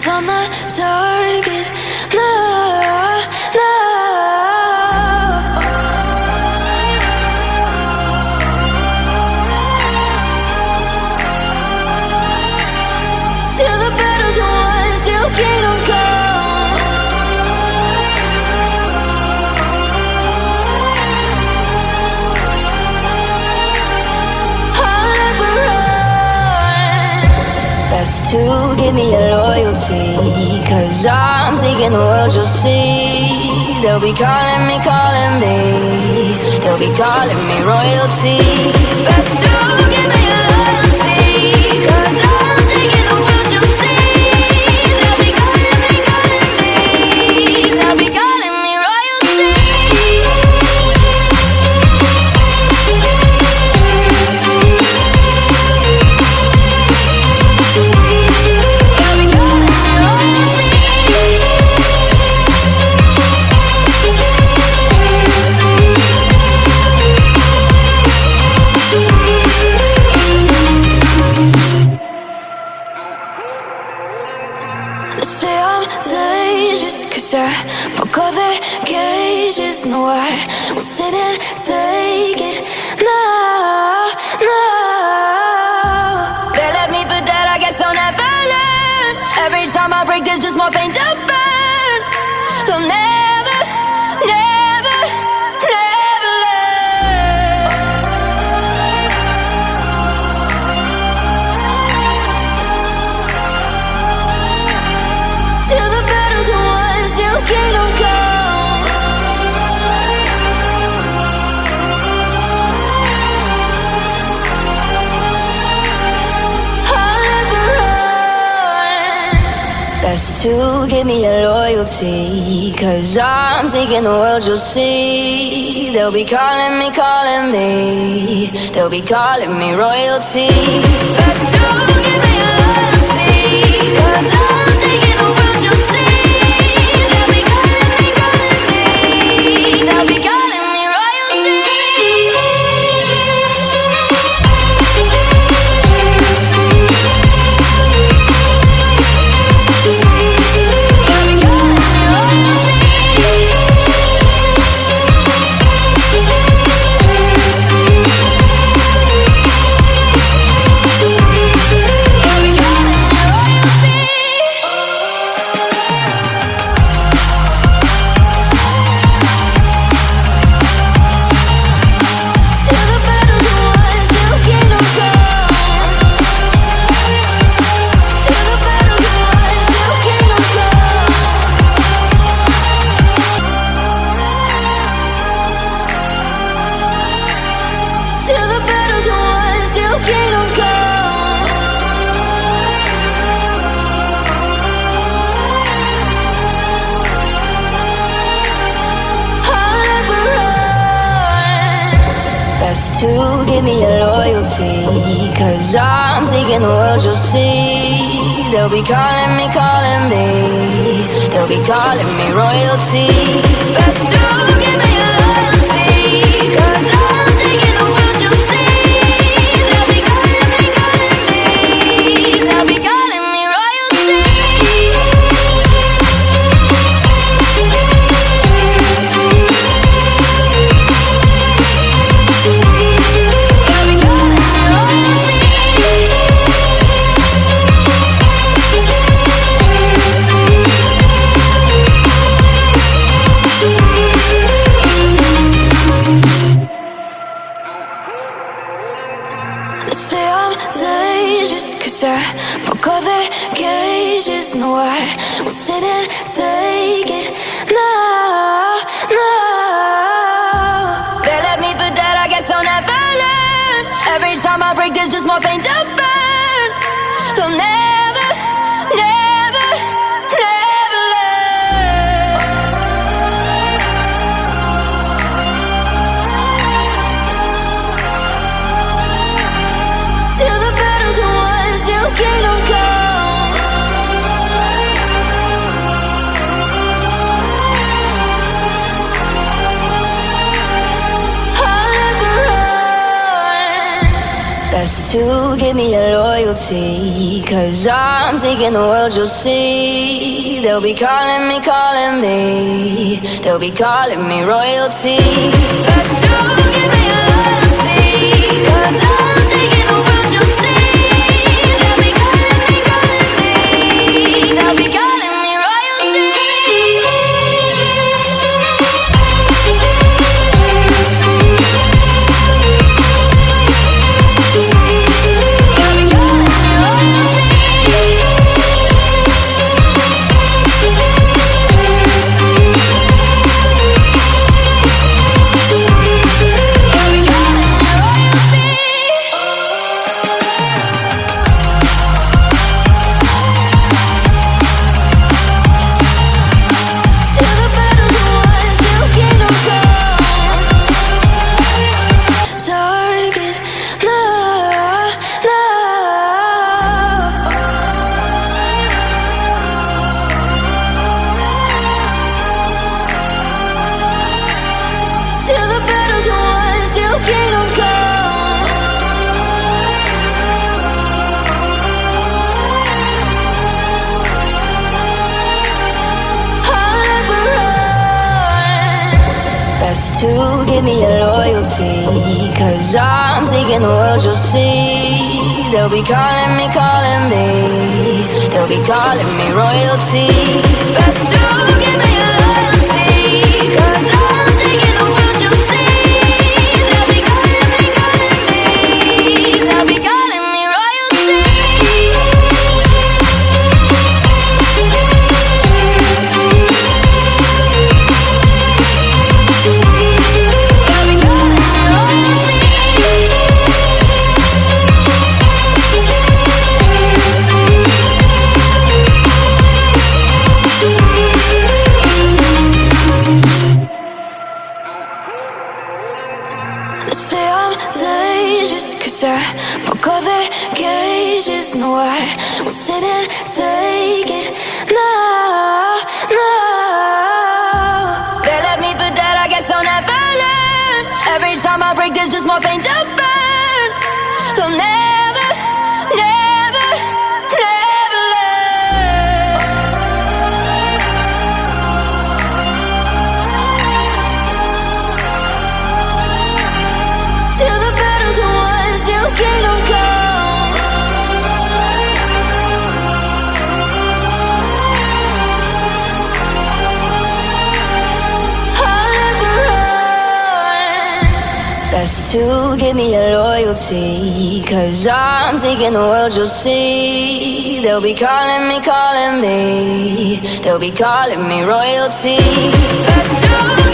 eyes on the target. No, no. Till the battle's won, till kingdom come. I'll never run. Best to give me your loyalty, 'cause I'm taking the world, you'll see. They'll be calling me, they'll be calling me royalty. Best to give me your loyalty, 'cause I'm taking the world, you'll see. They'll be calling me, they'll be calling me royalty. Say I'm dangerous 'cause I broke all the cages. No, I won't sit and take it. No, no. They left me for dead, I guess I'll never learn. Every time I break, there's just more pain to burn. They'll never, never, never learn. Till the battle's won, till kingdom come. I'll never run. Best to give me your loyalty, 'cause I'm taking the world, you'll see. They'll be calling me, they'll be calling me royalty. Best to give me your loyalty, 'cause I'm taking the world, you'll see. They'll be calling me, they'll be calling me royalty. Till the battle's won, till kingdom come. I'll never run. Best to give me your loyalty, 'cause I'm taking the world, you'll see. They'll be calling me, they'll be calling me royalty. Best to give me your loyalty, 'cause I'm taking the world, you'll see. They'll be calling me, they'll be calling me royalty. They'll be calling me royalty. They say I'm dangerous 'cause I broke all the cages. No, I won't sit and take it. No, no. They left me for dead, I guess I'll never learn. Every time I break, there's just more pain to burn. They'll never, never, never learn. Till the battle's won, till kingdom come. I'll never run. Best to give me your loyalty, 'cause I'm taking the world, you'll see. They'll be calling me, they'll be calling me royalty. Best to give me your loyalty, 'cause I'm taking the world, you'll see. They'll be calling me, they'll be calling me royalty. To give me your loyalty, 'cause I'm taking the world, you'll see. They'll be calling me, they'll be calling me royalty. But to give me your loyalty, 'cause I'm taking the world, you'll see. They'll be calling me, they'll be calling me royalty. I broke all the cages, no, I won't sit and take it. No, no. They left me for dead, I guess I'll never learn. Every time I break, there's just more pain to burn. They'll never, never, never learn. Till the battle's won, till kingdom come. I'll never run. Best to give me your loyalty, 'cause I'm taking the world, you'll see. They'll be calling me, they'll be calling me royalty. Best to